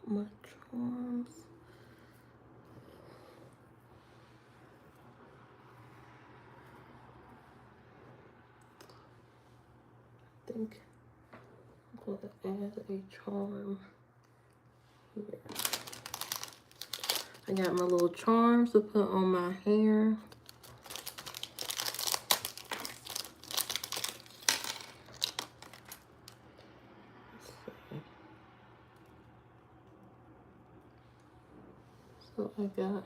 my charms. I think I'm going to add a charm here. I got my little charms to put on my hair. So I got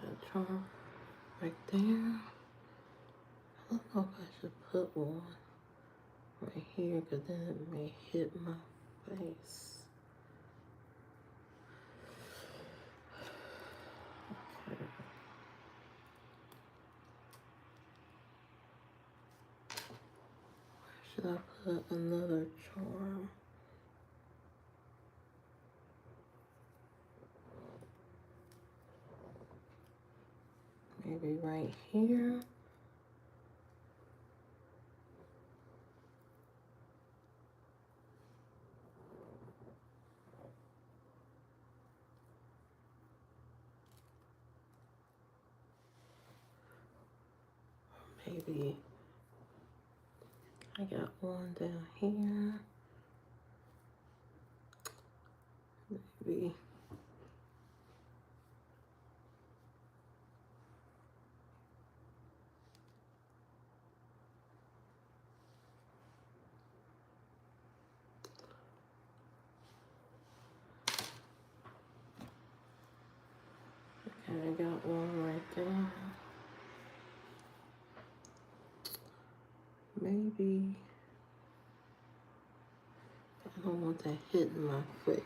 a charm right there. I don't know if I should put one right here because then it may hit my face. Okay. Where should I put another charm? Maybe right here. Maybe I got one down here. Maybe I got one right there. Maybe I don't want that hitting my face.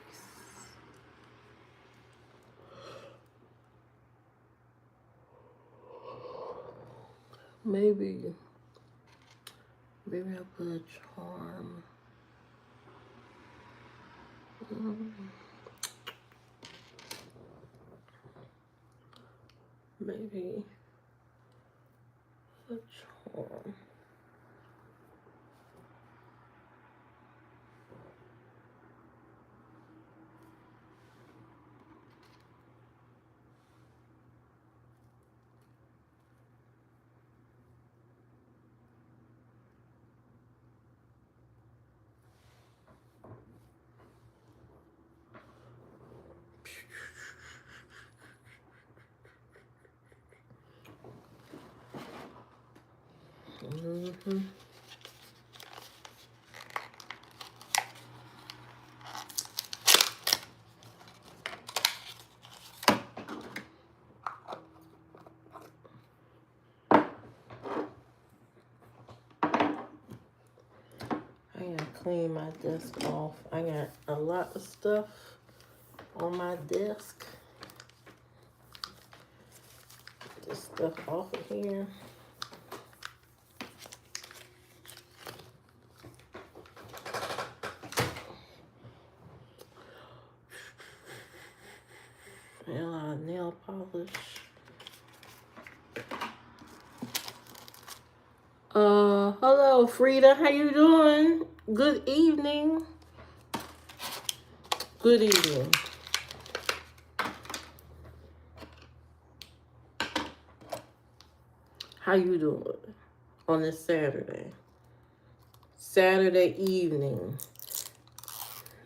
Maybe I'll put a charm. Maybe a charm. I gotta clean my desk off. I got a lot of stuff on my desk. Get this stuff off of here. Nail polish. Hello Frida, how you doing? Good evening. Good evening. How you doing on this Saturday? Saturday evening.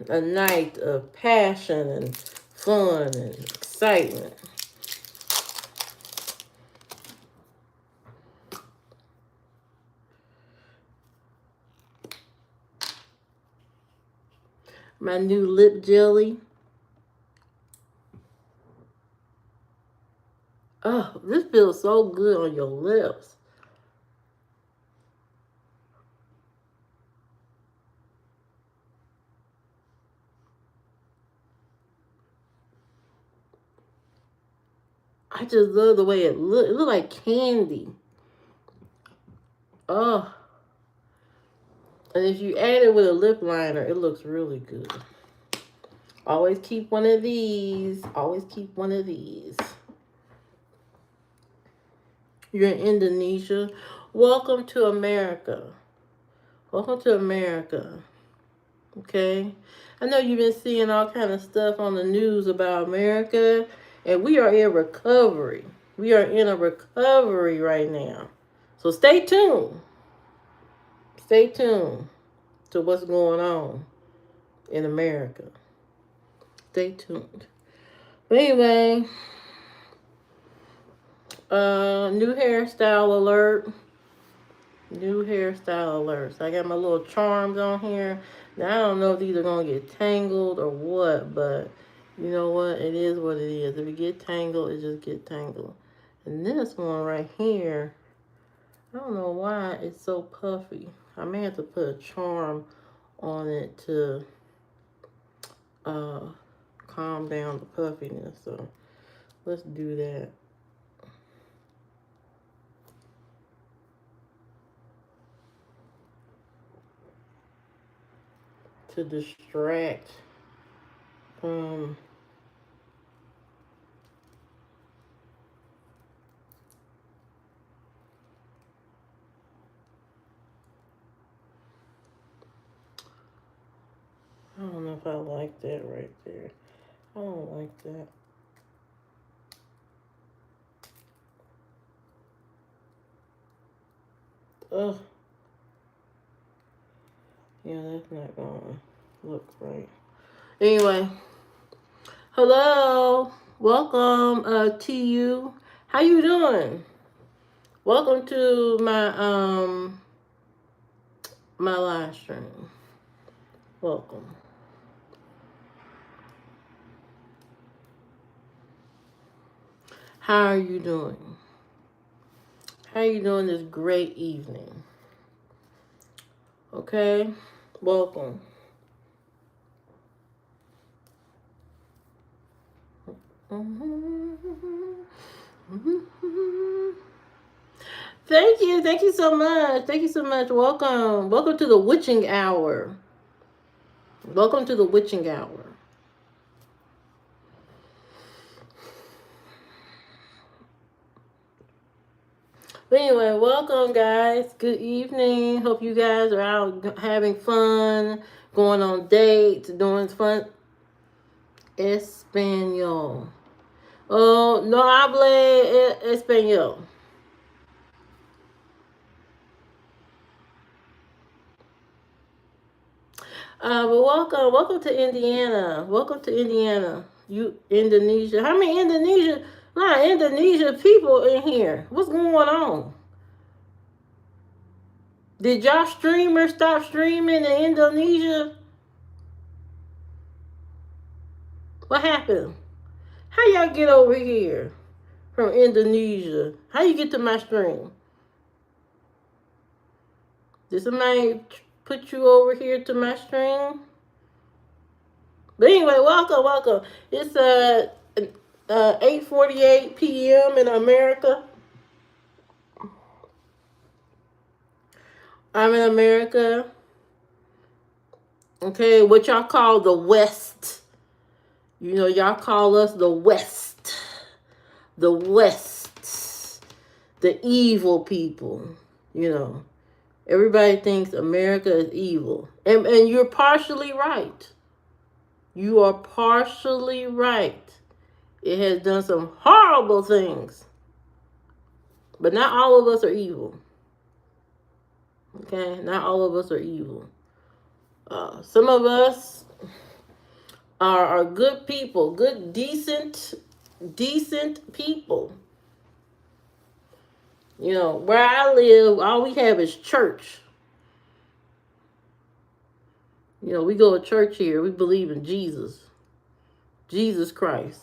A night of passion and fun and excitement. My new lip jelly. Oh, this feels so good on your lips. I just love the way it looks. It looks like candy. Oh. And if you add it with a lip liner, it looks really good. Always keep one of these. Always keep one of these. You're in Indonesia. Welcome to America. Welcome to America. Okay? I know you've been seeing all kind of stuff on the news about America, and we are in recovery. We are in a recovery right now. So stay tuned. Stay tuned to what's going on in America. Stay tuned. But anyway, new hairstyle alert. New hairstyle alerts. I got my little charms on here. Now I don't know if these are gonna get tangled or what, but you know what? It is what it is. If it get tangled, it just get tangled. And this one right here, I don't know why it's so puffy. I may have to put a charm on it to calm down the puffiness. So let's do that. To distract from I don't know if I like that right there. I don't like that. Ugh. Yeah, that's not gonna look right. Anyway, hello, welcome, TU. How you doing? Welcome to my live stream. Welcome. How are you doing? How are you doing this great evening? Okay, welcome. Thank you so much. Thank you so much. Welcome to the witching hour. Welcome to the witching hour. But anyway, welcome guys. Good evening. Hope you guys are out having fun, going on dates, doing fun. Espanol. Oh, no hable español. But welcome to Indiana. Welcome to Indiana. You Indonesia. How many Indonesia people in here? What's going on? Did y'all streamers stop streaming in Indonesia? What happened? How y'all get over here from Indonesia? How you get to my stream? Did somebody put you over here to my stream? But anyway, welcome. It's 8:48 p.m. in America. I'm in America. Okay, what y'all call the West. You know, y'all call us the West. The West. The evil people. You know, everybody thinks America is evil. And you're partially right. You are partially right. It has done some horrible things. But not all of us are evil. Okay? Not all of us are evil. Some of us are good people, good, decent people. You know, where I live, all we have is church. You know, we go to church here. We believe in Jesus. Jesus Christ.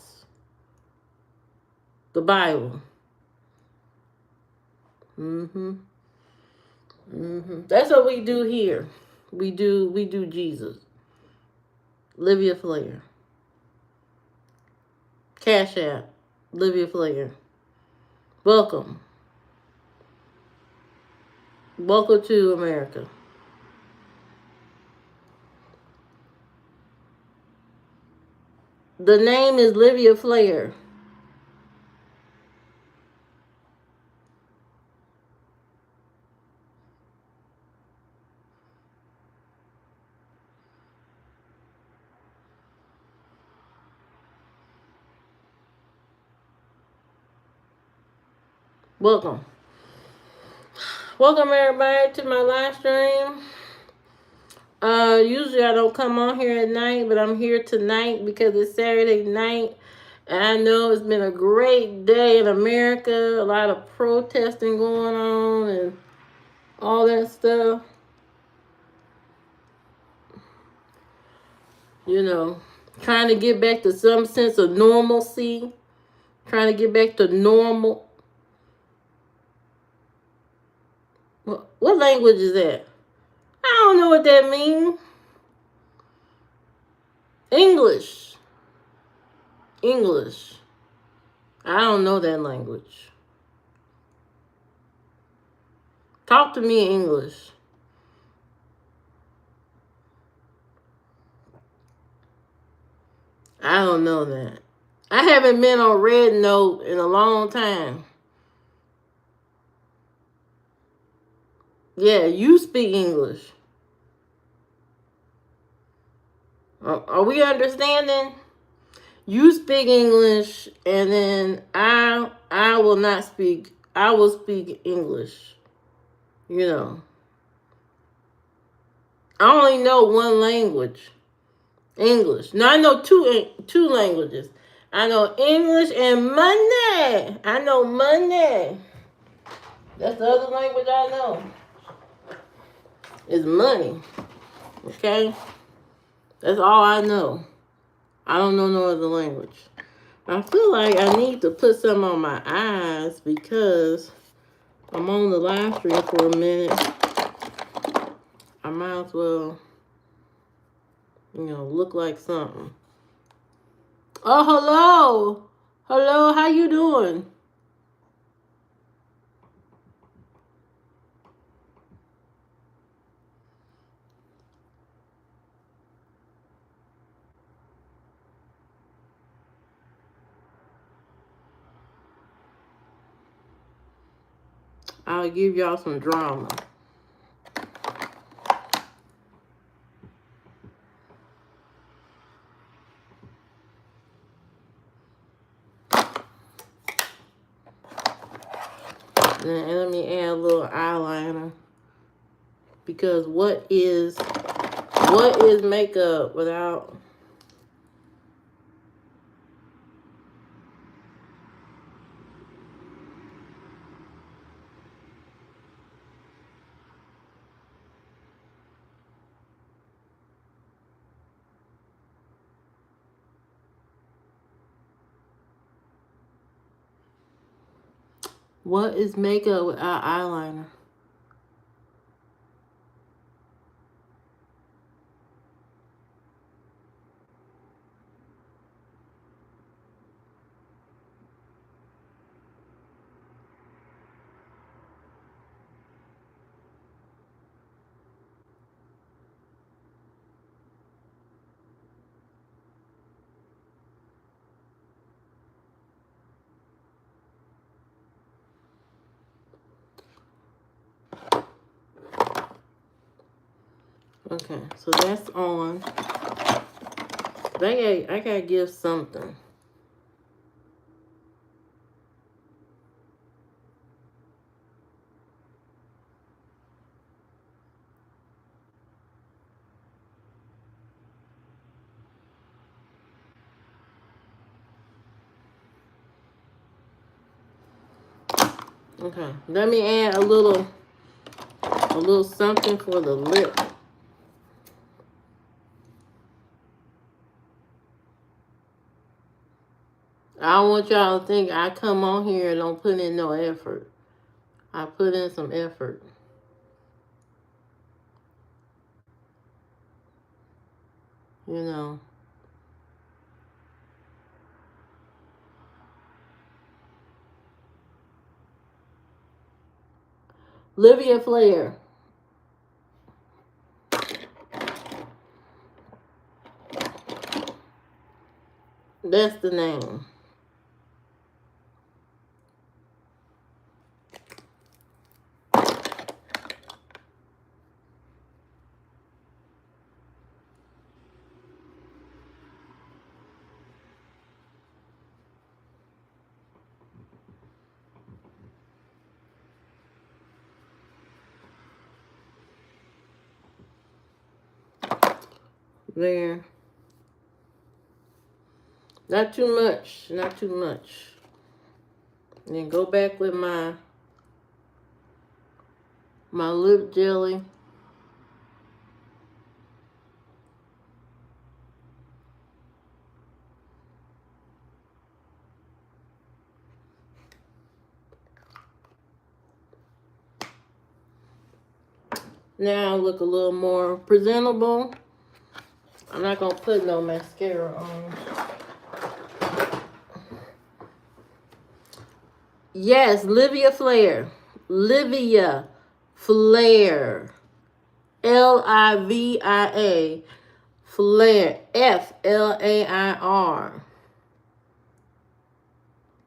The Bible. That's what we do here. We do Jesus. Livia Flair. Cash App. Livia Flair. Welcome. Welcome to America. The name is Livia Flair. Welcome. Welcome everybody to my live stream. Usually I don't come on here at night, but I'm here tonight because it's Saturday night. And I know it's been a great day in America. A lot of protesting going on and all that stuff. You know, trying to get back to some sense of normalcy. Trying to get back to normal. What language is that? I don't know what that means. English. English. I don't know that language. Talk to me in English. I don't know that. I haven't been on Red Note in a long time. Yeah, you speak English. Are we understanding? You speak English, and then I will not speak. I will speak English. You know, I only know one language, English. Now I know two languages. I know English and money. I know money. That's the other language I know. Is money. Okay? That's all I know. I don't know no other language. I feel like I need to put some on my eyes because I'm on the live stream for a minute. I might as well, look like something. Oh, hello. Hello, how you doing? I'll give y'all some drama. And let me add a little eyeliner. Because what is makeup without... What is makeup without eyeliner? Okay, so that's on. I gotta give something. Okay, let me add a little something for the lip. I don't want y'all to think I come on here and don't put in no effort. I put in some effort. You know. Livia Flair. That's the name. There. Not too much. Not too much. And then go back with my lip jelly. Now I look a little more presentable. I'm not going to put no mascara on. Yes, Livia Flair. Livia Flair. Livia. Flair. Flair.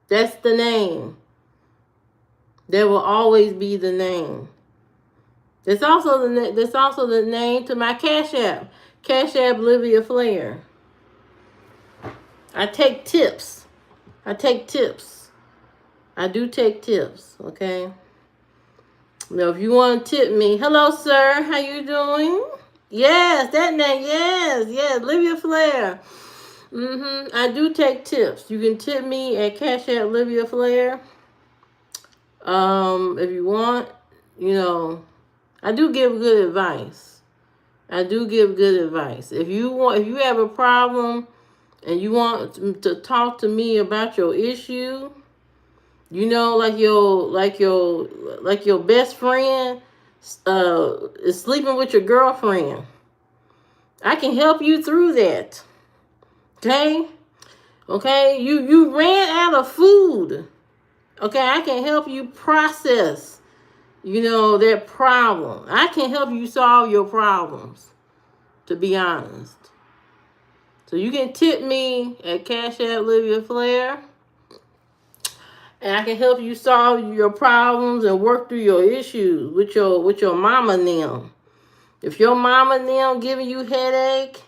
That's the name. There will always be the name. That's also the name to my Cash App. Cash App Livia Flair. I take tips. I do take tips, okay? Now, if you want to tip me, hello, sir. How you doing? Yes, that name. Yes, Livia Flair. I do take tips. You can tip me at Cash App Livia Flair. If you want, I do give good advice. If you have a problem and you want to talk to me about your issue, like your best friend is sleeping with your girlfriend. I can help you through that. Okay? You ran out of food. Okay, I can help you process, that problem. I can help you solve your problems, to be honest. So you can tip me at Cash App Livia Flair, and I can help you solve your problems and work through your issues with your mama now. If your mama now giving you headache,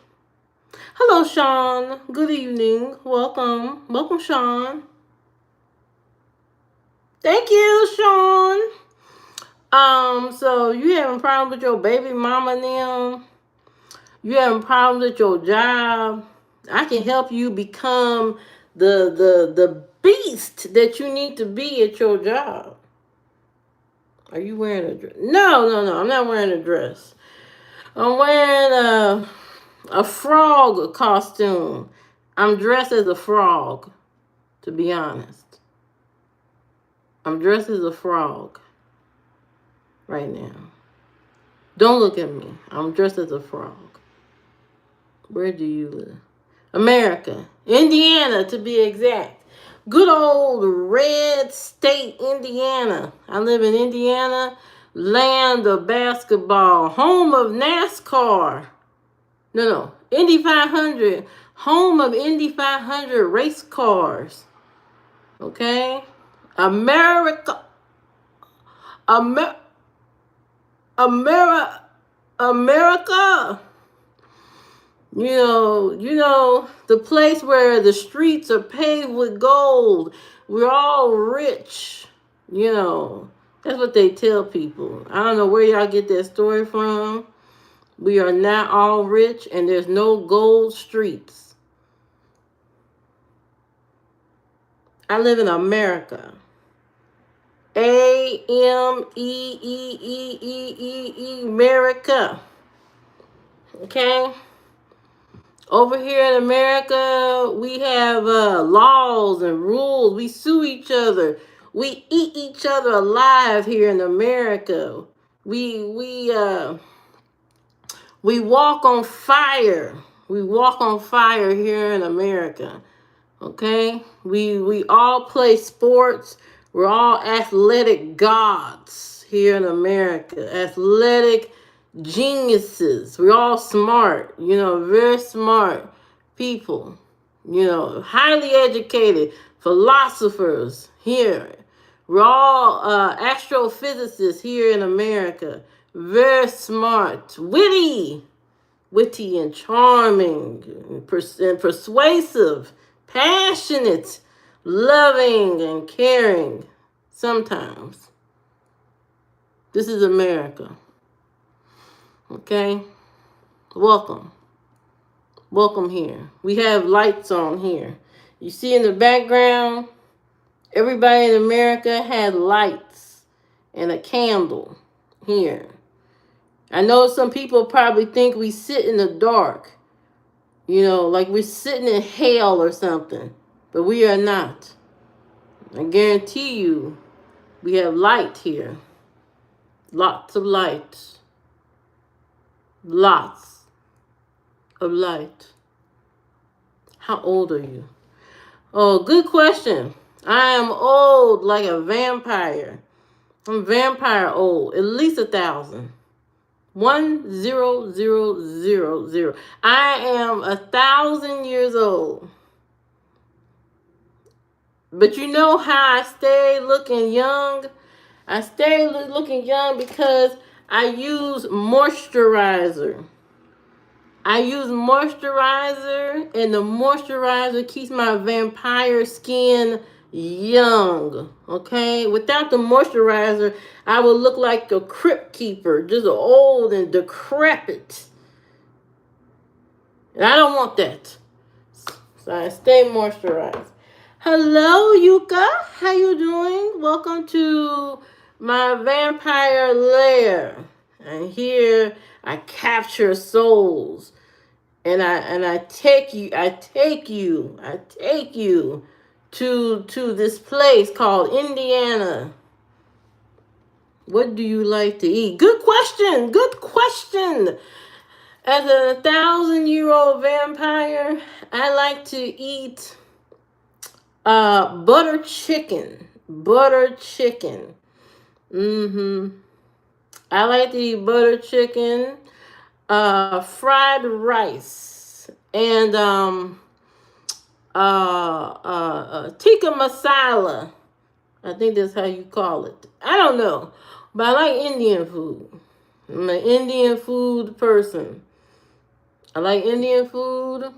hello Sean. Good evening. Welcome, Sean. Thank you, Sean. So you having problems with your baby mama now? You having problems with your job? I can help you become the beast that you need to be at your job. Are you wearing a dress? No. I'm not wearing a dress. I'm wearing a frog costume. I'm dressed as a frog, to be honest. I'm dressed as a frog right now. Don't look at me. I'm dressed as a frog. Where do you live? America. Indiana, to be exact. Good old red state, Indiana. I live in Indiana, land of basketball, home of NASCAR. No. Indy 500, home of Indy 500 race cars. Okay? America. America. The place where the streets are paved with gold. We're all rich. That's what they tell people. I don't know where y'all get that story from. We are not all rich, and there's no gold streets. I live in America. AMEEEEE, America. Okay? Over here in America, we have laws and rules. We sue each other. We eat each other alive here in America. We walk on fire. We walk on fire here in America. Okay? We all play sports. We're all athletic gods here in America. Athletic geniuses. We're all smart, very smart people, highly educated philosophers here. We're all astrophysicists here in America. Very smart, witty and charming, and persuasive, passionate, loving, and caring sometimes. This is America. Okay? Welcome. welcome here. We have lights on here. You see in the background, everybody in America had lights and a candle here. I know some people probably think we sit in the dark, like we're sitting in hell or something, but we are not. I guarantee you, we have light here. Lots of light. Lots of light. How old are you? Oh, good question. I am old like a vampire. I'm vampire old. At least 1,000. 10000. I am 1,000 years old. But you know how I stay looking young? I stay looking young because I use moisturizer. And the moisturizer keeps my vampire skin young. Okay? Without the moisturizer, I would look like a crypt keeper, just old and decrepit. And I don't want that. So I stay moisturized. Hello, Yuka. How you doing? Welcome to my vampire lair. And here I capture souls. And I take you to this place called Indiana. What do you like to eat? Good question. As a 1,000-year-old vampire, I like to eat butter chicken. I like to eat butter chicken, fried rice, and tikka masala. I think that's how you call it. I don't know, but I like Indian food. I'm an Indian food person. I like Indian food,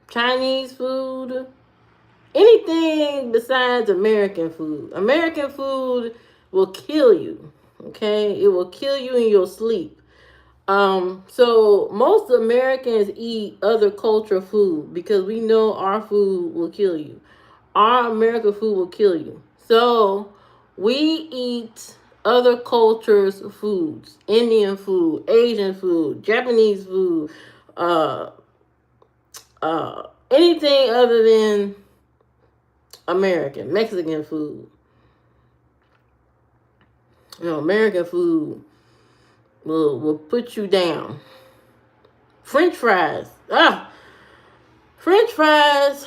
Chinese food, anything besides American food. American food will kill you, okay? It will kill you in your sleep. So most Americans eat other culture food because we know our food will kill you. Our American food will kill you. So we eat other cultures' foods, Indian food, Asian food, Japanese food, anything other than Mexican food. American food will put you down. French fries. French fries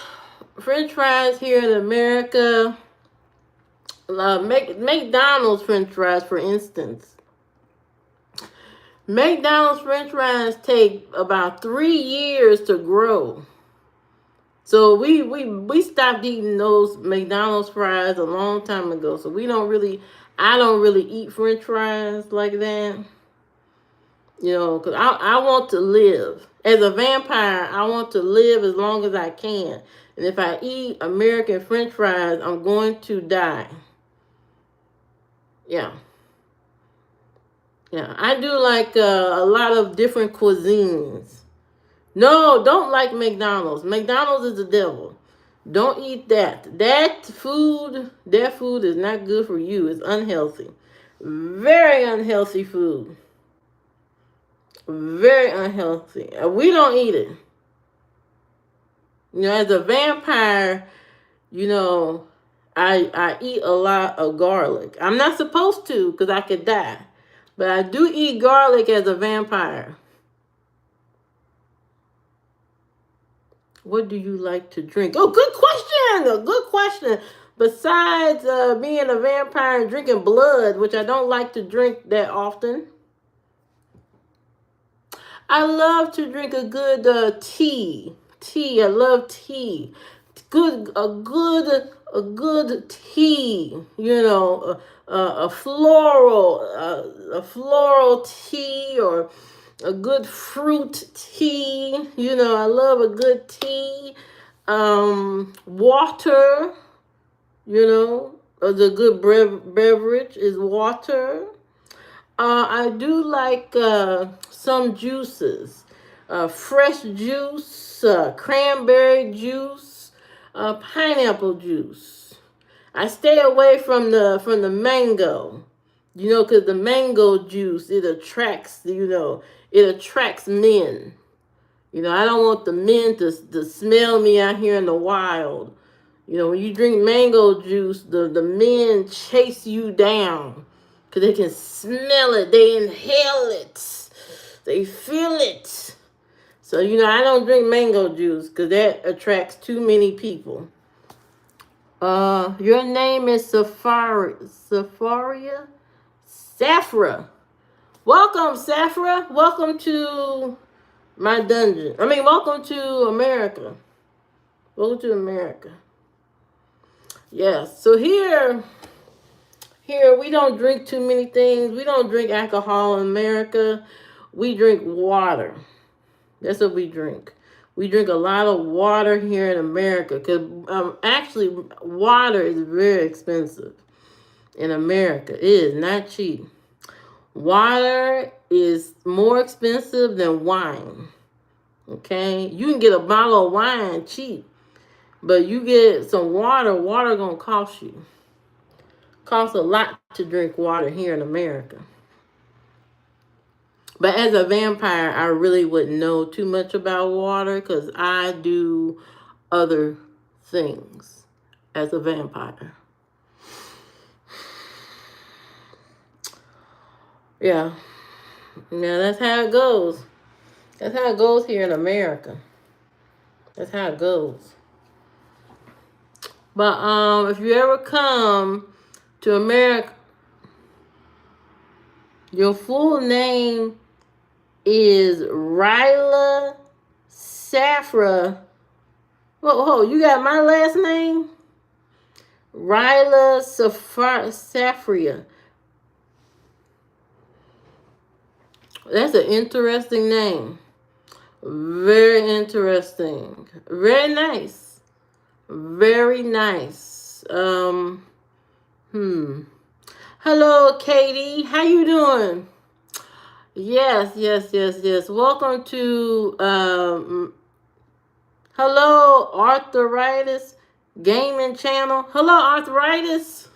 here in America. McDonald's French fries, for instance. McDonald's French fries take about 3 years to grow. So we stopped eating those McDonald's fries a long time ago. So I don't really eat French fries like that. Because I want to live. As a vampire, I want to live as long as I can. And if I eat American French fries, I'm going to die. Yeah. I do like a lot of different cuisines. No, don't like McDonald's. McDonald's is the devil. Don't eat that. That food is not good for you. It's unhealthy. Very unhealthy food. Very unhealthy. We don't eat it. As a vampire, I eat a lot of garlic. I'm not supposed to because I could die. But I do eat garlic as a vampire. What do you like to drink? Oh, good question. Besides being a vampire and drinking blood, which I don't like to drink that often, I love to drink a good tea. I love tea. A good tea. A floral tea or a good fruit tea. I love a good tea. Water. The good beverage is water. I do like some juices. fresh juice, cranberry juice, pineapple juice. I stay away from the mango, because the mango juice, it attracts, it attracts men. I don't want the men to smell me out here in the wild. When you drink mango juice, the men chase you down because they can smell it, they inhale it, they feel it. So, I don't drink mango juice because that attracts too many people. Your name is Safria? Safra. Welcome, Safra. Welcome to my dungeon. Welcome to America. Welcome to America. Yes. So here we don't drink too many things. We don't drink alcohol in America. We drink water. That's what we drink. We drink a lot of water here in America because actually water is very expensive in America. It is not cheap. Water is more expensive than wine. Okay? You can get a bottle of wine cheap, but you get some water gonna cost you. Costs a lot to drink water here in America. But as a vampire, I really wouldn't know too much about water because I do other things as a vampire. Yeah, that's how it goes. That's how it goes here in America. That's how it goes. But if you ever come to America, your full name is Ryla Safra. Whoa, you got my last name? Ryla Safria. That's an interesting name. Very interesting. Very nice. Very nice. Hello, Katie. How you doing? Yes. Welcome to hello, Arthritis Gaming Channel. Hello, Arthritis.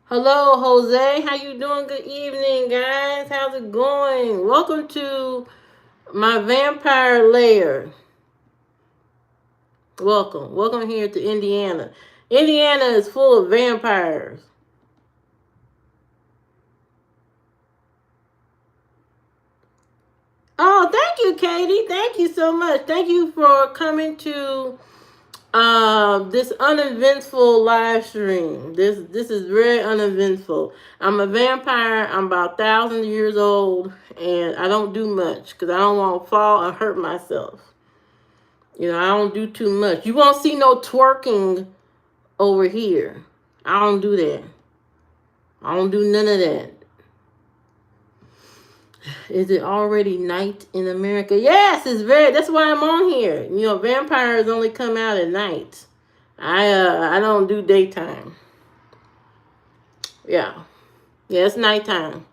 Hello, Jose. How you doing? Good evening, guys. How's it going? Welcome to my vampire lair. Welcome here to Indiana. Indiana is full of vampires. Oh, thank you, Katie. Thank you so much. Thank you for coming to this uneventful live stream. This is very uneventful. I'm a vampire. I'm about 1,000 years old, and I don't do much because I don't want to fall and hurt myself. I don't do too much. You won't see no twerking over here. I don't do that. I don't do none of that. Is it already night in America? Yes, that's why I'm on here. Vampires only come out at night. I don't do daytime. Yeah, it's nighttime.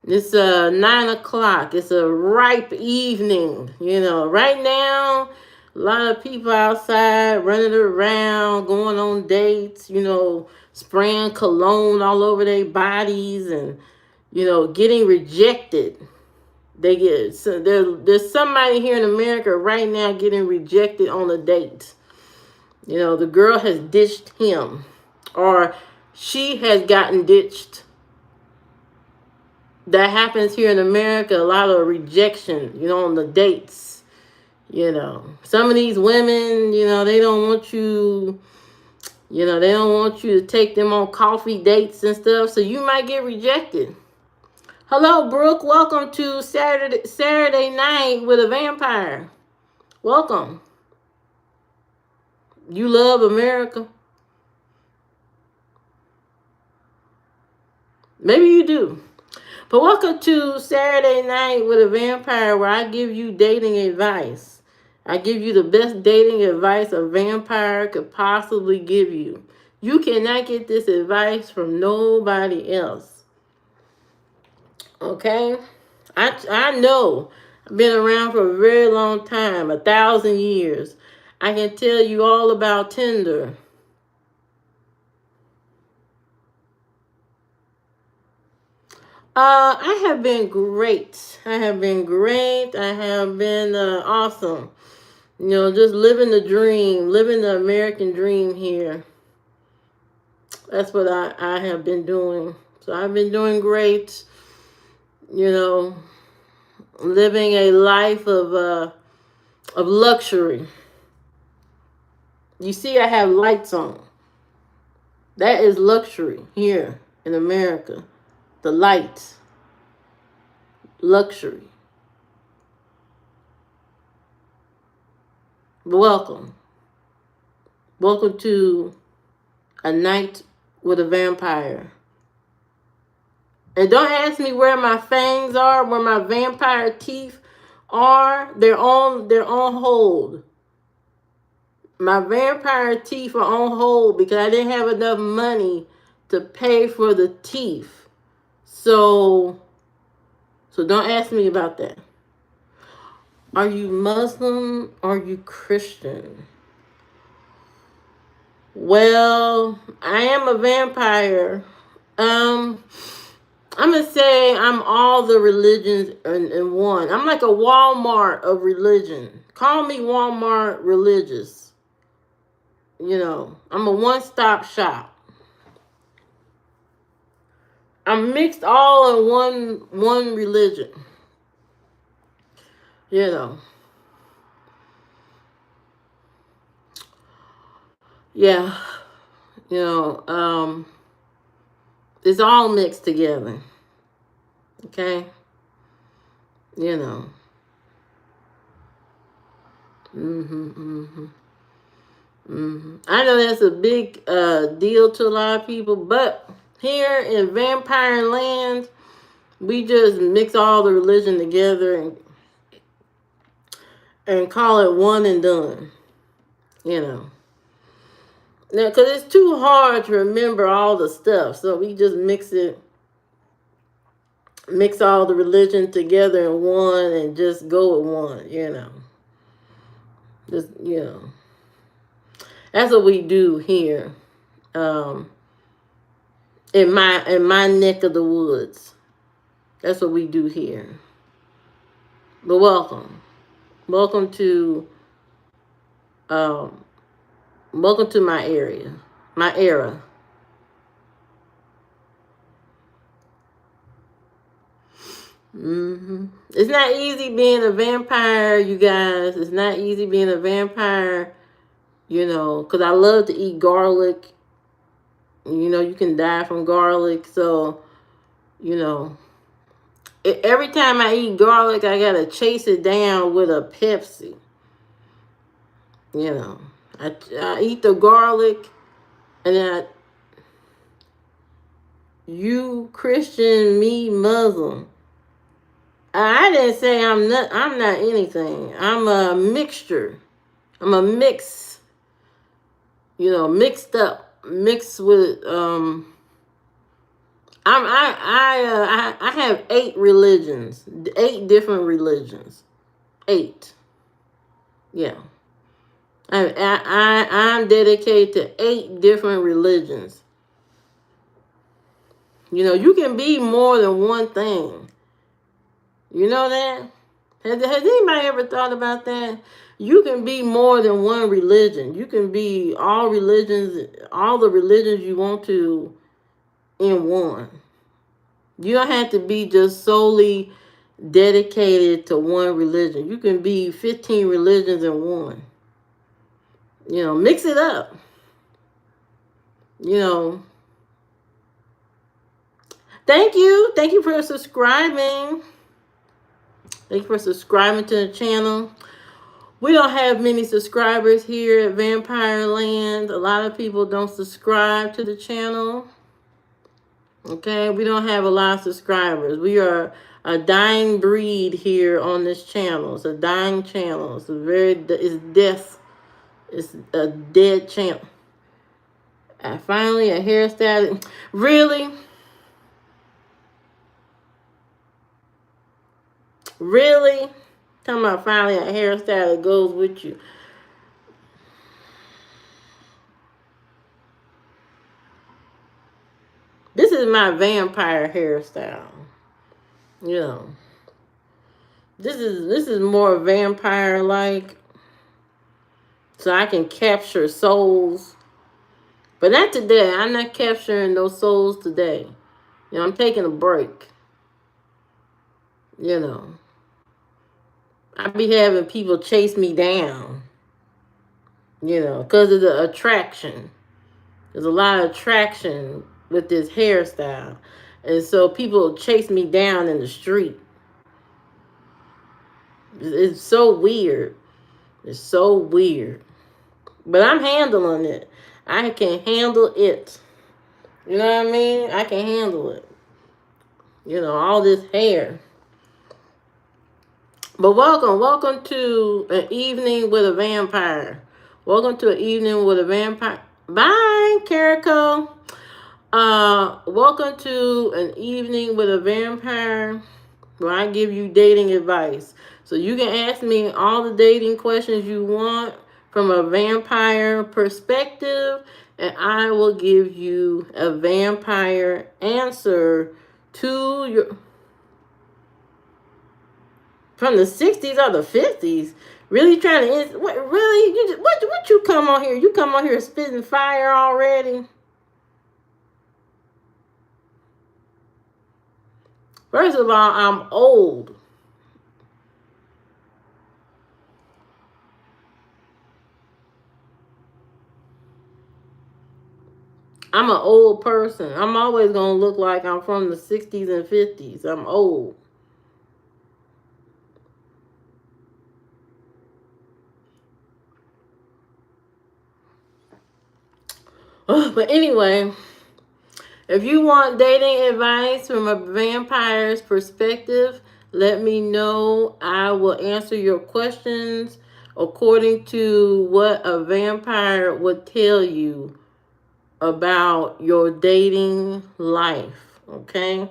It's 9 o'clock. It's a ripe evening. Right now, a lot of people outside running around, going on dates, spraying cologne all over their bodies and, getting rejected. There's somebody here in America right now getting rejected on a date. The girl has ditched him or she has gotten ditched. That happens here in America, a lot of rejection, on the dates. Some of these women, they don't want you, they don't want you to take them on coffee dates and stuff, so you might get rejected. Hello, Brooke. Welcome to Saturday Night with a Vampire. Welcome. You love America? Maybe you do. But welcome to Saturday Night with a Vampire, where I give you dating advice. I give you the best dating advice a vampire could possibly give you. You cannot get this advice from nobody else. Okay? I know I've been around for a very long time, 1,000 years. I can tell you all about Tinder. I have been great. I have been great. I have been awesome. You know, just living the dream, living the American dream here. That's what I have been doing. So I've been doing great. You know, living a life of luxury. You see, I have lights on. That is luxury here in America. The lights, luxury. Welcome. Welcome to a night with a vampire. And don't ask me where my fangs are, where my vampire teeth are. They're on hold. My vampire teeth are on hold because I didn't have enough money to pay for the teeth. So don't ask me about that. Are you Muslim? Are you Christian? Well, I am a vampire. I'm gonna say I'm all the religions in one. I'm like a Walmart of religion. Call me Walmart religious. You know, I'm a one-stop shop. I'm mixed all in one religion. You know. Yeah. You know, it's all mixed together. Okay? You know. I know that's a big deal to a lot of people, but here in Vampire Land, we just mix all the religion together and call it one and done. You know. Now, because it's too hard to remember all the stuff, so we just mix all the religion together in one and just go with one, you know. Just, you know. That's what we do here. In my neck of the woods. That's what we do here. But welcome. Welcome to my area. My era. It's not easy being a vampire, you guys. It's not easy being a vampire, you know, because I love to eat garlic. You know, you can die from garlic. So, you know, every time I eat garlic, I got to chase it down with a Pepsi. You know, I eat the garlic and then you Christian, me Muslim. I didn't say I'm not anything. I'm a mixture. I'm a mix. You know, mixed up, mixed with I have 8 religions, 8 different religions, 8. Yeah, I'm dedicated to 8 different religions. You know, you can be more than one thing. You know that? Has anybody ever thought about that? You can be more than one religion. You can be all religions, all the religions you want to in one. You don't have to be just solely dedicated to one religion. You can be 15 religions in one. You know, mix it up. You know. Thank you. Thank you for subscribing. Thank you for subscribing to the channel. We don't have many subscribers here at Vampire Land. A lot of people don't subscribe to the channel. Okay, we don't have a lot of subscribers. We are a dying breed here on this channel. It's a dying channel. It's death. It's a dead channel. Finally, a hairstyle. Really? Really? Talking about finally a hairstyle that goes with you. This is my vampire hairstyle. You know. This is more vampire like. So I can capture souls. But not today. I'm not capturing those souls today. You know, I'm taking a break. You know. I be having people chase me down. You know, because of the attraction. There's a lot of attraction with this hairstyle. And so people chase me down in the street. It's so weird. It's so weird. But I'm handling it. I can handle it. You know what I mean? I can handle it. You know, all this hair. But welcome to an evening with a vampire. Welcome to an evening with a vampire. Bye, Carico. Welcome to an evening with a vampire where I give you dating advice. So you can ask me all the dating questions you want from a vampire perspective, and I will give you a vampire answer to your from the 60s or the 50s. Really trying to really what you come on here? You come on here spitting fire already? First of all, I'm old. I'm an old person. I'm always going to look like I'm from the 60s and 50s. I'm old. But anyway, if you want dating advice from a vampire's perspective, let me know. I will answer your questions according to what a vampire would tell you about your dating life. Okay?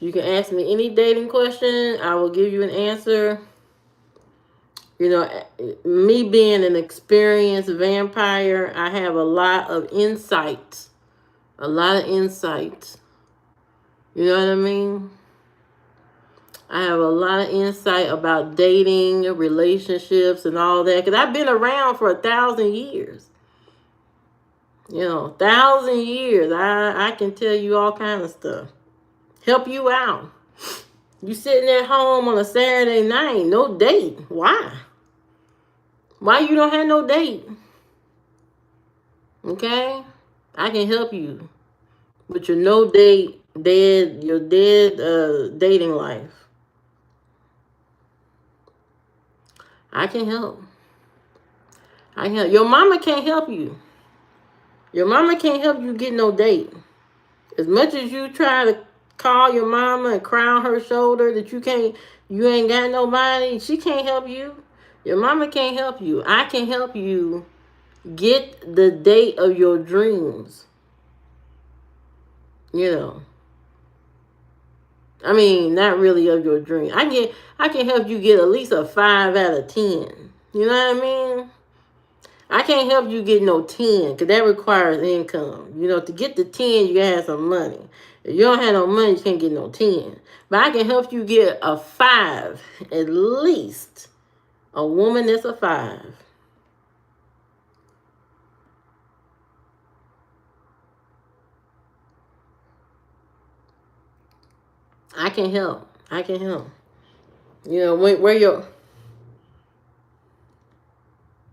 You can ask me any dating question. I will give you an answer. You know, me being an experienced vampire, I have a lot of insight. A lot of insight. You know what I mean? I have a lot of insight about dating, relationships, and all that. Because I've been around for 1,000 years. You know, 1,000 years. I can tell you all kind of stuff. Help you out. You sitting at home on a Saturday night, no date. Why? Why you don't have no date? Okay? I can help you with your no date, your dead dating life. I can help. I can help. Your mama can't help you. Your mama can't help you get no date. As much as you try to call your mama and cry on her shoulder that you ain't got nobody, she can't help you. Your mama can't help you. I can help you get the date of your dreams. You know. I mean, not really of your dream. I can help you get at least a 5 out of 10. You know what I mean? I can't help you get no 10 because that requires income. You know, to get the 10, you gotta have some money. If you don't have no money, you can't get no 10. But I can help you get a 5, at least. A woman that's a 5. I can help. I can help. You know, where your...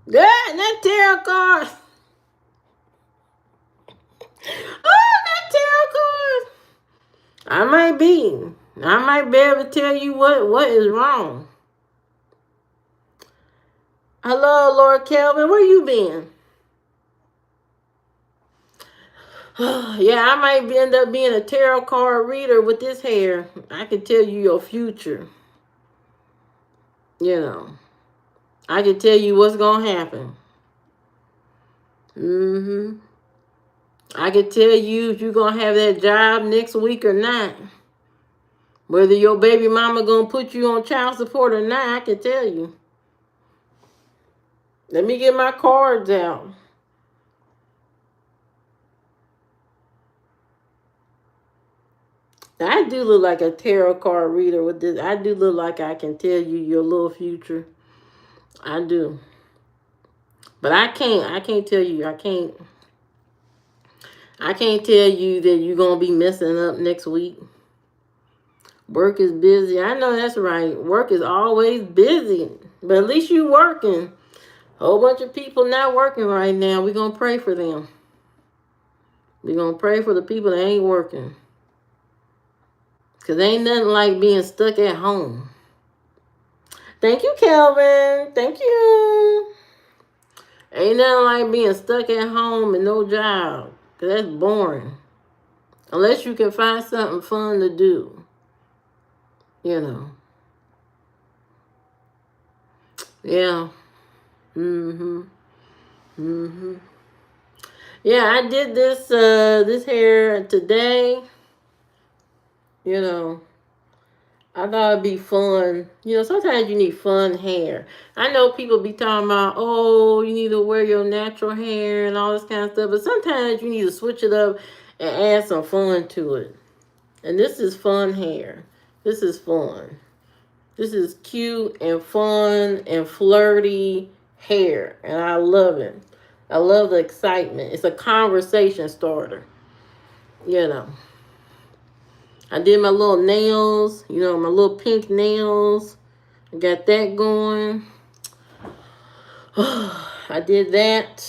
That tarot card. Oh, that tarot card. I might be able to tell you what is wrong. Hello, Lord Kelvin. Where you been? Yeah, I might end up being a tarot card reader with this hair. I can tell you your future. You know. I can tell you what's going to happen. I can tell you if you're going to have that job next week or not. Whether your baby mama gonna put you on child support or not, I can tell you. Let me get my cards out. I do look like a tarot card reader with this. I do look like I can tell you your little future. I do. But I can't tell you. I can't tell you that you're gonna be messing up next week. Work is busy. I know that's right. Work is always busy. But at least you working. A whole bunch of people not working right now. We're gonna pray for them. We're gonna pray for the people that ain't working. Cause ain't nothing like being stuck at home. Thank you, Kelvin. Thank you. Ain't nothing like being stuck at home and no job. Cause that's boring. Unless you can find something fun to do. You know. Yeah. Yeah, I did this hair today. You know. I thought it'd be fun. You know, sometimes you need fun hair. I know people be talking about, oh, you need to wear your natural hair and all this kind of stuff. But sometimes you need to switch it up and add some fun to it. And this is fun hair. This is fun. This is cute and fun and flirty hair. And I love it. I love the excitement. It's a conversation starter. You know. I did my little nails, you know, my little pink nails. I got that going. I did that.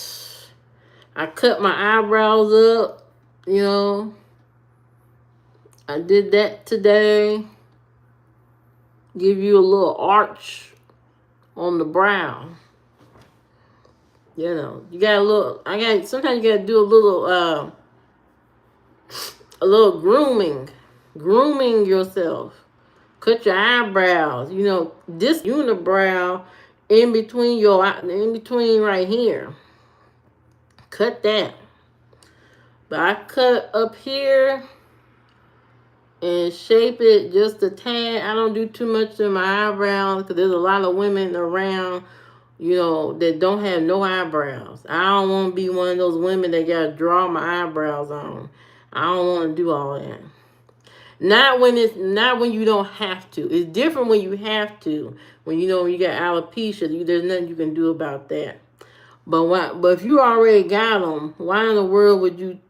I cut my eyebrows up, you know. I did that today. Give you a little arch on the brow. You know, you got a little, sometimes you got to do a little grooming. Grooming yourself. Cut your eyebrows. You know, this unibrow in between right here. Cut that. But I cut up here and shape it just a tad. I don't do too much to my eyebrows because there's a lot of women around, you know, that don't have no eyebrows. I don't want to be one of those women that got to draw my eyebrows on. I don't want to do all that. Not when you don't have to. It's different when you have to. When you know when you got alopecia, there's nothing you can do about that. But if you already got them, why in the world would you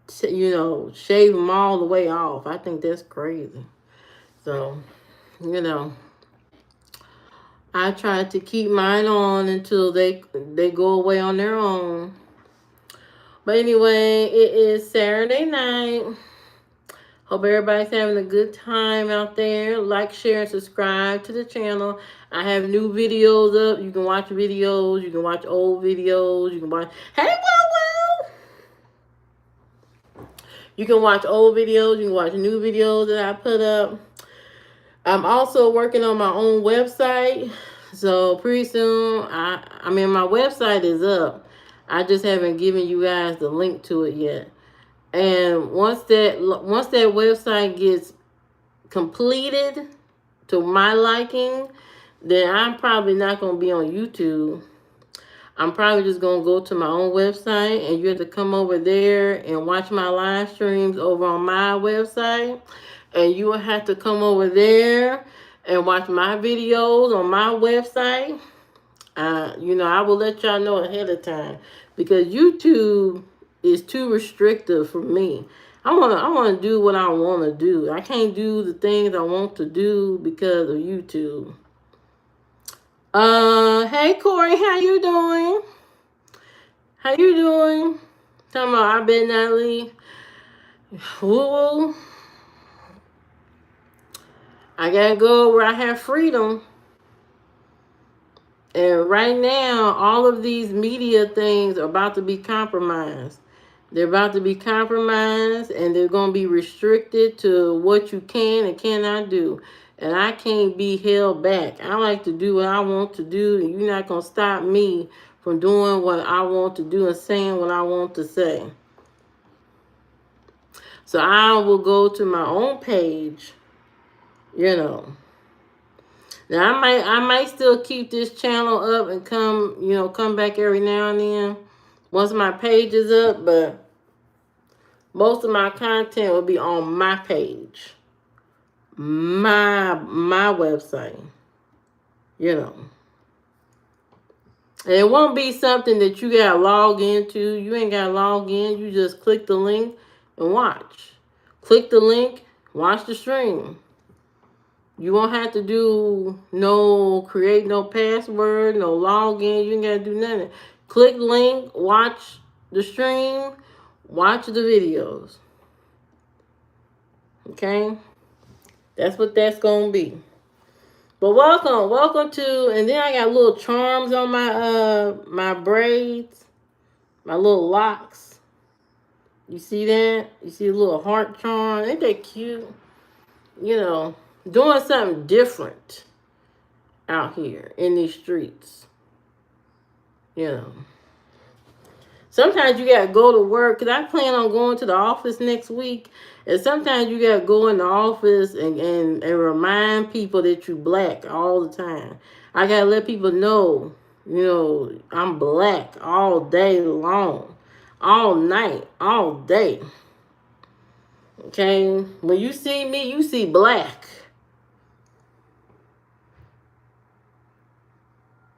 shave them all the way off? I think that's crazy. So, you know, I try to keep mine on until they go away on their own. But anyway, it is Saturday night. Hope everybody's having a good time out there. Like, share, and subscribe to the channel. I have new videos up. You can watch videos. You can watch old videos. You can watch... Hey, wow, wow! You can watch old videos. You can watch new videos that I put up. I'm also working on my own website. So pretty soon, I mean, my website is up. I just haven't given you guys the link to it yet. And once that website gets completed to my liking, then I'm probably not going to be on YouTube. I'm probably just going to go to my own website, and you have to come over there and watch my live streams over on my website. And you will have to come over there and watch my videos on my website. I will let y'all know ahead of time because YouTube is too restrictive for me. I want to do what I want to do. I can't do the things I want to do because of YouTube. Hey Corey, how you doing? How you doing? Talking about I better not leave. Woo. I gotta go where I have freedom. And right now, all of these media things are about to be compromised. They're about to be compromised, and they're going to be restricted to what you can and cannot do. And I can't be held back. I like to do what I want to do, and you're not going to stop me from doing what I want to do and saying what I want to say. So I will go to my own page, You know. Now I might still keep this channel up and come back every now and then once my page is up, but most of my content will be on my page. My website. You know. And it won't be something that you gotta log into. You ain't gotta log in. You just click the link and watch. Click the link, watch the stream. You won't have to create no password, no login. You ain't gotta do nothing. Click link, watch the stream, watch the videos. Okay? That's what that's gonna be. But welcome to, and then I got little charms on my braids, my little locks. You see that? You see a little heart charm? Ain't that cute? You know, doing something different out here in these streets. You know. Sometimes you gotta go to work, because I plan on going to the office next week. And sometimes you gotta go in the office and remind people that you black all the time. I gotta let people know, I'm black all day long, all night, all day. Okay? When you see me, you see black.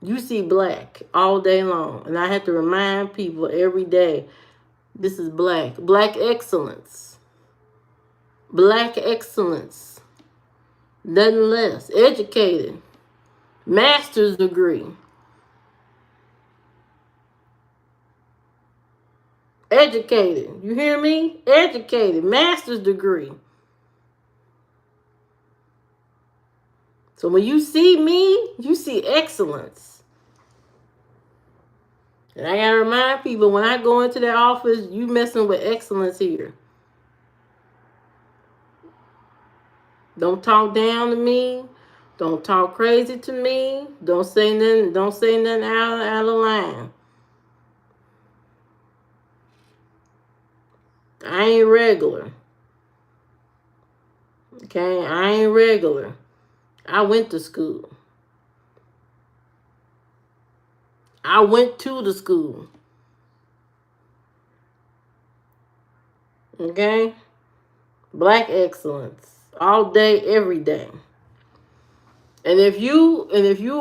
You see black all day long. And I have to remind people every day, this is black. Black excellence. Black excellence. Nothing less. Educated. Master's degree. Educated. You hear me? Educated. Master's degree. So when you see me, you see excellence. And I gotta remind people, when I go into their office, you messing with excellence here. Don't talk down to me. Don't talk crazy to me. Don't say nothing out of line. I ain't regular. Okay? I ain't regular. I went to school. I went to the school. Okay? Black excellence. All day, every day. And if you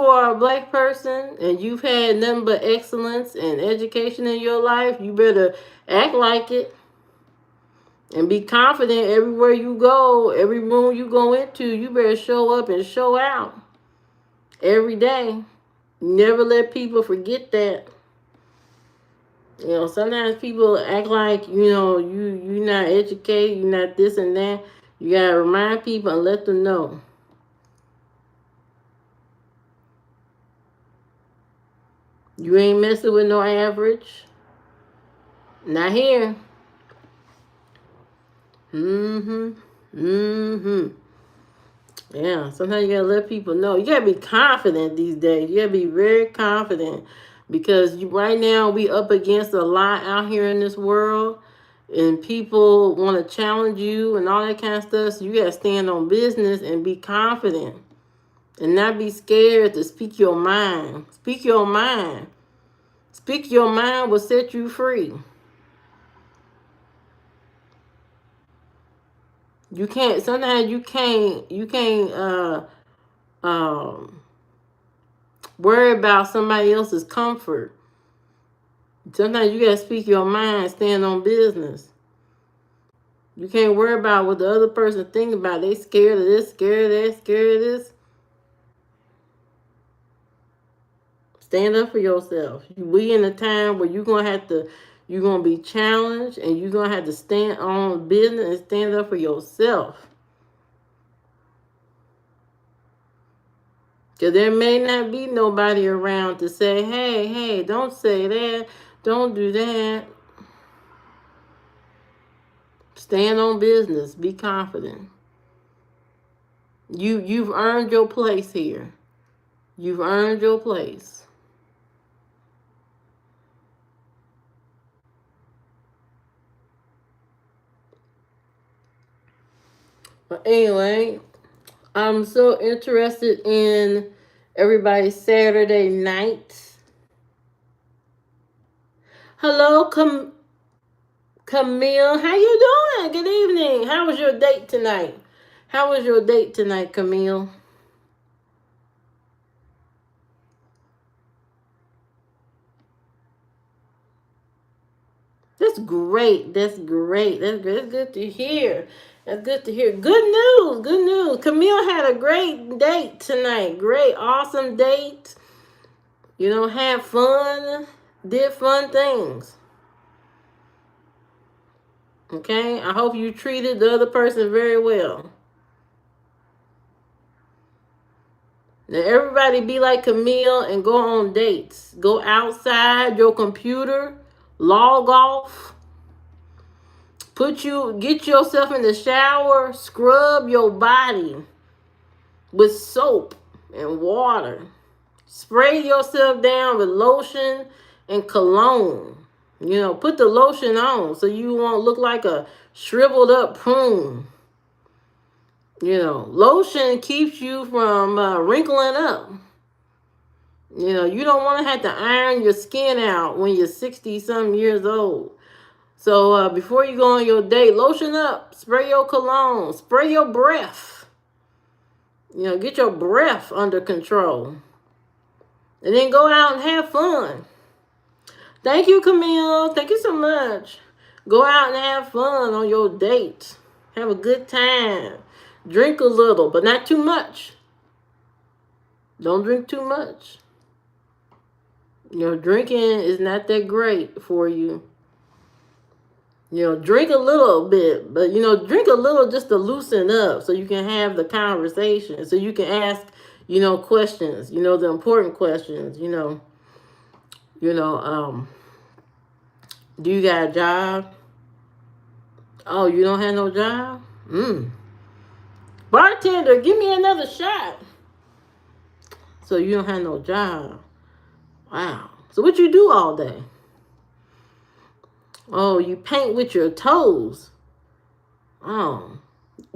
are a black person and you've had nothing but excellence and education in your life, you better act like it. And be confident everywhere you go, every room you go into, you better show up and show out every day. Never let people forget that. Sometimes people act like, you're not educated, you're not this and that. You got to remind people and let them know. You ain't messing with no average. Not here. Yeah, sometimes you gotta let people know. You gotta be confident these days. You gotta be very confident, because right now we up against a lot out here in this world, and people want to challenge you and all that kind of stuff. So you gotta stand on business and be confident, and not be scared to speak your mind. Speak your mind. Speak your mind will set you free. Sometimes you can't worry about somebody else's comfort. Sometimes you gotta speak your mind, stand on business. You can't worry about what the other person think about. They scared of this, scared of that, scared of this. Stand up for yourself. We in a time where you're gonna be challenged, and you're gonna have to stand on business and stand up for yourself. Because there may not be nobody around to say, hey, don't say that. Don't do that. Stand on business. Be confident. You've earned your place here. You've earned your place. But anyway, I'm so interested in everybody's Saturday night. Hello, Camille. How you doing? Good evening. How was your date tonight? How was your date tonight, Camille? That's great. That's great. That's good. That's good to hear. That's good to hear. Good news. Good news. Camille had a great date tonight. Great, awesome date. You know, had fun, did fun things. Okay? I hope you treated the other person very well. Now, everybody be like Camille and go on dates. Go outside your computer, log off, get yourself in the shower, scrub your body with soap and water. Spray yourself down with lotion and cologne. You know, put the lotion on so you won't look like a shriveled up prune. You know, lotion keeps you from wrinkling up. You know, you don't want to have to iron your skin out when you're 60-something years old. So before you go on your date, lotion up, spray your cologne, spray your breath. You know, get your breath under control. And then go out and have fun. Thank you, Camille. Thank you so much. Go out and have fun on your date. Have a good time. Drink a little, but not too much. Don't drink too much. You know, drinking is not that great for you. You know, drink a little bit, but, you know, drink a little just to loosen up so you can have the conversation, so you can ask, you know, questions, you know, the important questions, you know, do you got a job? Oh, you don't have no job? Bartender, give me another shot. So you don't have no job. Wow. So what you do all day? Oh, you paint with your toes. Oh,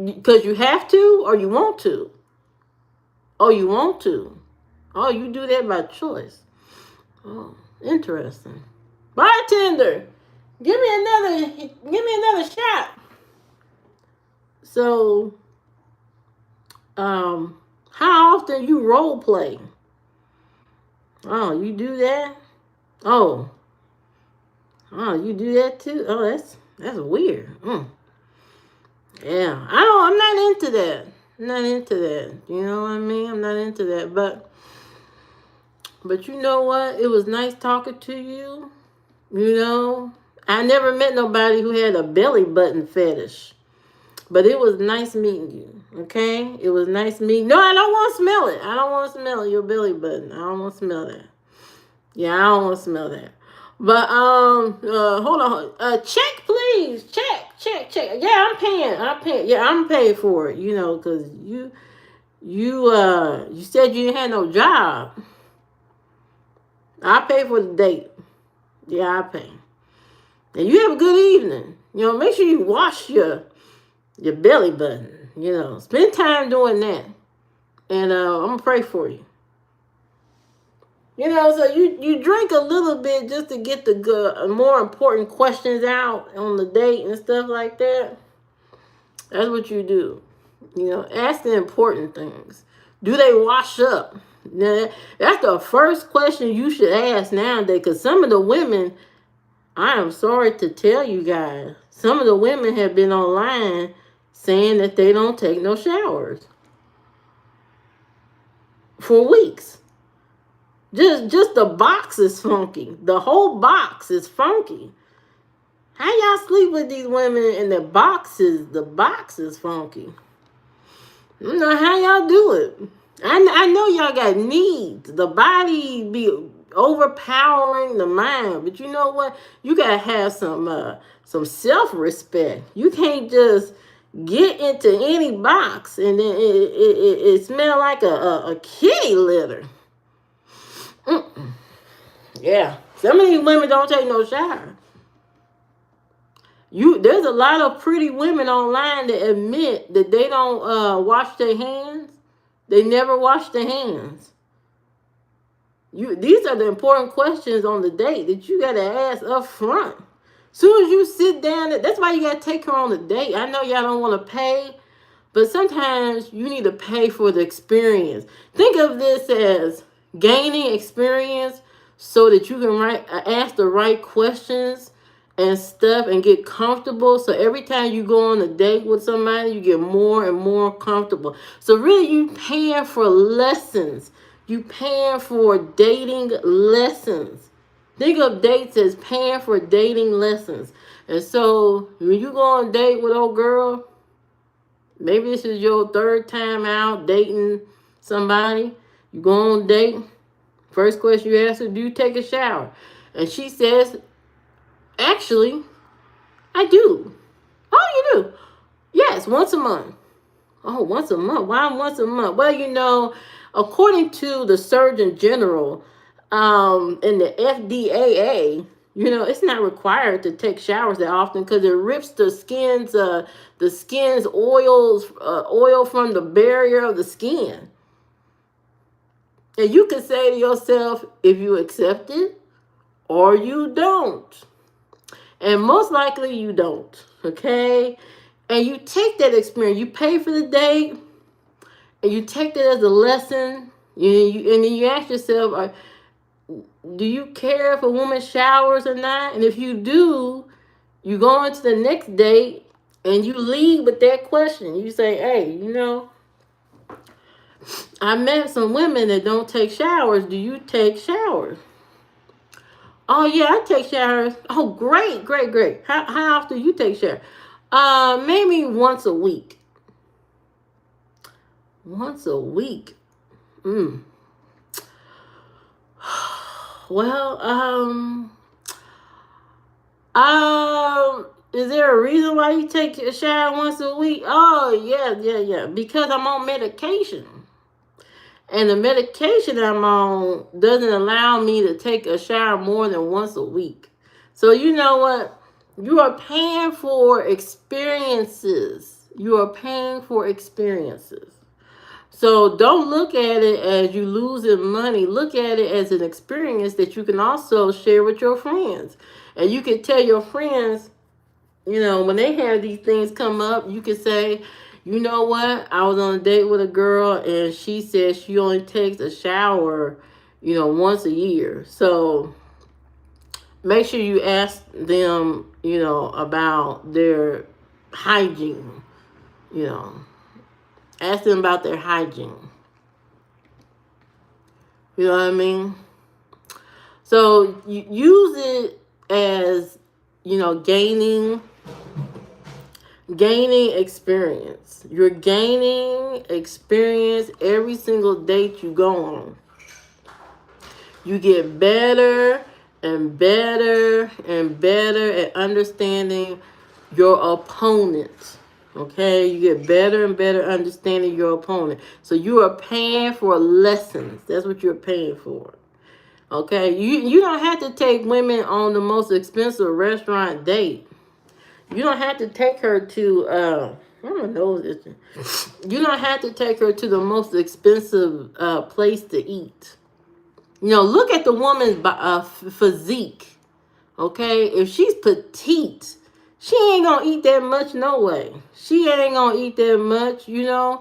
because you have to or you want to? Oh, you want to. Oh, you do that by choice. Oh, interesting. Bartender, give me another shot. So, how often you role play? Oh, you do that? Oh, you do that too? Oh, that's weird. Yeah, I'm not into that. I'm not into that. You know what I mean? I'm not into that. But you know what? It was nice talking to you. You know, I never met nobody who had a belly button fetish. But it was nice meeting you. Okay? It was nice meeting. No, I don't want to smell it. I don't want to smell your belly button. I don't want to smell that. Yeah, I don't want to smell that. But hold on. Check, please. Check. Yeah, I'm paying. Yeah, I'm paying for it. You know, because you said you didn't have no job. I pay for the date. Yeah, I pay. And you have a good evening. You know, make sure you wash your belly button. You know, spend time doing that. And I'm gonna pray for you. You know, so you drink a little bit just to get the good, more important questions out on the date and stuff like that. That's what you do. You know, ask the important things. Do they wash up? Now, that's the first question you should ask nowadays, because some of the women, I am sorry to tell you guys, some of the women have been online saying that they don't take no showers for weeks. Just the box is funky. The whole box is funky. How y'all sleep with these women and the box is funky? I don't know how y'all do it. I know y'all got needs. The body be overpowering the mind, but you know what? You gotta have some self-respect. You can't just get into any box and then it smell like a kitty litter. Yeah, some of these women don't take no shower. There's a lot of pretty women online that admit that they don't wash their hands. They never wash their hands. These are the important questions on the date that you gotta ask up front. Soon as you sit down, that's why you gotta take her on a date. I know y'all don't want to pay, but sometimes you need to pay for the experience. Think of this as gaining experience so that you can ask the right questions and stuff and get comfortable. So every time you go on a date with somebody, you get more and more comfortable. So really, you paying for lessons. You paying for dating lessons. Think of dates as paying for dating lessons. And so when you go on a date with old girl, maybe this is your third time out dating somebody. You go on a date. First question you ask her, do you take a shower? And she says, actually, I do. Oh, you do? Yes, once a month. Oh, once a month. Why once a month? Well, according to the Surgeon General, in the FDAA, it's not required to take showers that often because it rips the skin's oil from the barrier of the skin. And you can say to yourself if you accept it or you don't. And most likely you don't, okay? And you take that experience, you pay for the date, and you take that as a lesson, and then you ask yourself, do you care if a woman showers or not? And if you do, you go into the next date and you lead with that question. You say, hey, I met some women that don't take showers. Do you take showers? Oh, yeah, I take showers. Oh, great. How often do you take showers? Maybe once a week. Once a week. Well, is there a reason why you take a shower once a week? Oh, yeah. Because I'm on medication. And the medication I'm on doesn't allow me to take a shower more than once a week. So you know what? You are paying for experiences. So don't look at it as you losing money. Look at it as an experience that you can also share with your friends. And you can tell your friends, when they have these things come up, you can say, you know what? I was on a date with a girl and she said she only takes a shower, once a year. So make sure you ask them, about their hygiene, Ask them about their hygiene. You know what I mean? So you use it as, gaining experience. You're gaining experience every single date you go on. You get better and better and better at understanding your opponent. Okay, you get better and better understanding your opponent. So you are paying for lessons. That's what you're paying for. Okay, you don't have to take women on the most expensive restaurant date. You don't have to take her to you don't have to take her to the most expensive place to eat. Look at the woman's physique. Okay, if she's petite, she ain't gonna eat that much, no way. She ain't gonna eat that much, You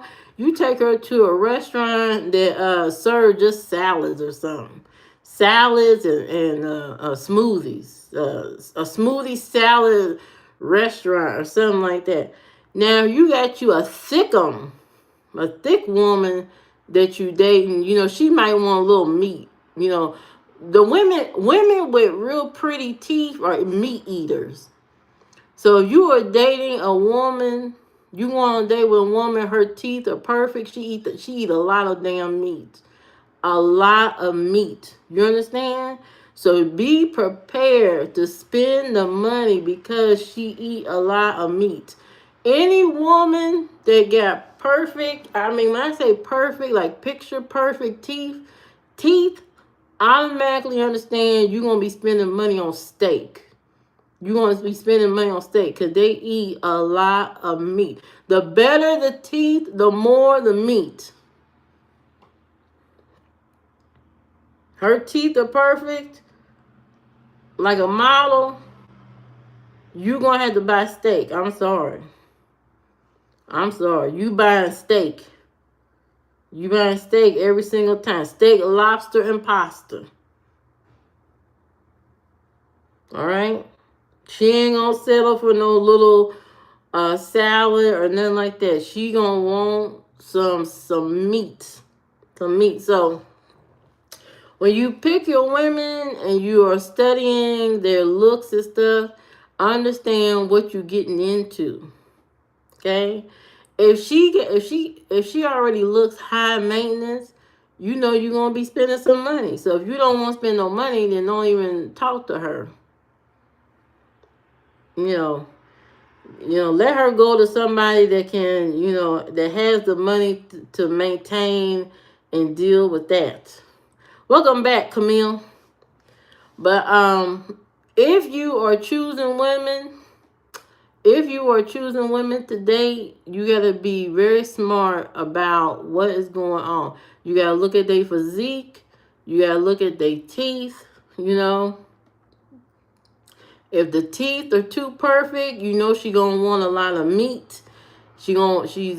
take her to a restaurant that serve just salads or something. Salads and smoothies. A smoothie salad restaurant or something like that. Now you got you a thick woman that you dating. She might want a little meat. The women with real pretty teeth are meat eaters. So if you are dating a woman, you want to date with a woman, her teeth are perfect. She eat a lot of damn meat. A lot of meat. You understand? So be prepared to spend the money because she eat a lot of meat. Any woman that got perfect, when I say perfect, like picture perfect teeth, automatically understand you're going to be spending money on steak. You're going to be spending money on steak because they eat a lot of meat. The better the teeth, the more the meat. Her teeth are perfect, like a model. You're going to have to buy steak. I'm sorry. I'm sorry. You buying steak. You buying steak every single time. Steak, lobster, and pasta. All right? She ain't going to settle for no little salad or nothing like that. She going to want some meat. Some meat. So, when you pick your women and you are studying their looks and stuff, understand what you're getting into. Okay? If she already looks high maintenance, you know you're gonna be spending some money. So if you don't want to spend no money, then don't even talk to her. You know, let her go to somebody that can, that has the money to maintain and deal with that. Welcome back, Camille. But if you are choosing women. If you are choosing women today, you got to be very smart about what is going on. You got to look at their physique. You got to look at their teeth, If the teeth are too perfect, she's going to want a lot of meat. She's